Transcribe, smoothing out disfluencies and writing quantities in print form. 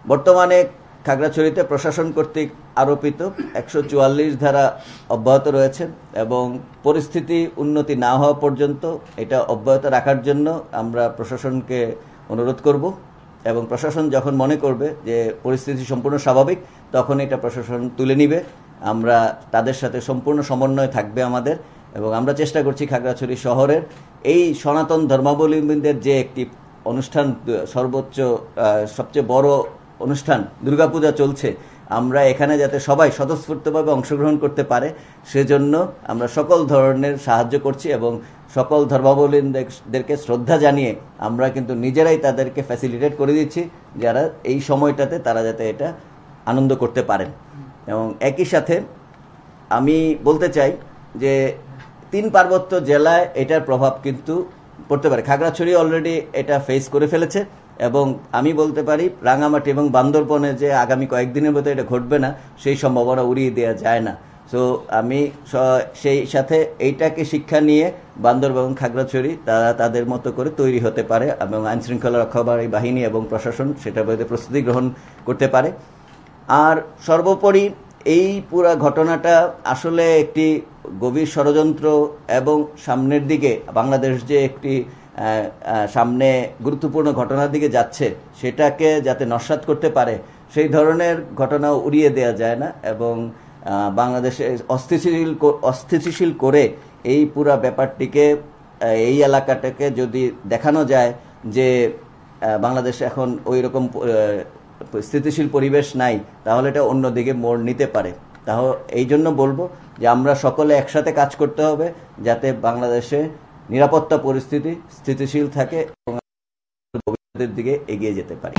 বর্তমানে খাগড়াছড়িতে প্রশাসন কর্তৃক আরোপিত 144 ধারা অব্যাহত রয়েছে এবং পরিস্থিতি উন্নতি না হওয়া পর্যন্ত এটা অব্যাহত রাখার জন্য আমরা প্রশাসনকে অনুরোধ করব এবং প্রশাসন যখন মনে করবে যে পরিস্থিতি সম্পূর্ণ স্বাভাবিক তখন এটা প্রশাসন তুলে নিবে। আমরা তাদের সাথে সম্পূর্ণ সমন্বয় থাকবে আমাদের, এবং আমরা চেষ্টা করছি খাগড়াছড়ি শহরের এই সনাতন ধর্মাবলম্বীদের যে একটি অনুষ্ঠান, সর্বোচ্চ সবচেয়ে বড় অনুষ্ঠান দুর্গাপূজা চলছে, আমরা এখানে যাতে সবাই স্বতঃস্ফূর্তভাবে অংশগ্রহণ করতে পারে সেজন্য আমরা সকল ধরনের সাহায্য করছি এবং সকল ধর্মাবলম্বীদেরকে শ্রদ্ধা জানিয়ে আমরা কিন্তু নিজেরাই তাদেরকে ফ্যাসিলিটেট করে দিচ্ছি যারা এই সময়টাতে তারা যাতে এটা আনন্দ করতে পারেন। এবং একই সাথে আমি বলতে চাই যে 3 পার্বত্য জেলায় এটার প্রভাব কিন্তু পড়তে পারে। খাগড়াছড়ি অলরেডি এটা ফেস করে ফেলেছে এবং আমি বলতে পারি রাঙামাটি এবং বান্দরবনে যে আগামী কয়েকদিনের মধ্যে এটা ঘটবে না সেই সম্ভাবনা উড়িয়ে দেওয়া যায় না। সো আমি সেই সাথে এইটাকে শিক্ষা নিয়ে বান্দরবন এবং খাগড়াছড়ি তারা তাদের মতো করে তৈরি হতে পারে এবং আইনশৃঙ্খলা রক্ষাকারী বাহিনী এবং প্রশাসন সেটার বিরুদ্ধে প্রস্তুতি গ্রহণ করতে পারে। আর সর্বোপরি এই পুরা ঘটনাটা আসলে একটি গভীর ষড়যন্ত্র এবং সামনের দিকে বাংলাদেশ যে একটি সামনে গুরুত্বপূর্ণ ঘটনার দিকে যাচ্ছে সেটাকে যাতে নস্যাৎ করতে পারে সেই ধরনের ঘটনা উড়িয়ে দেওয়া যায় না এবং বাংলাদেশে অস্থিতিশীল করে এই পুরা ব্যাপারটিকে, এই এলাকাটাকে যদি দেখানো যায় যে বাংলাদেশে এখন ওই রকম স্থিতিশীল পরিবেশ নাই, তাহলে এটা অন্যদিকে মোড় নিতে পারে। তাহলে এই জন্য বলবো যে আমরা সকলে একসাথে কাজ করতে হবে যাতে বাংলাদেশে নিরাপত্তা পরিস্থিতি স্থিতিশীল থাকে এবং ভবিষ্যতের দিকে এগিয়ে যেতে পারি।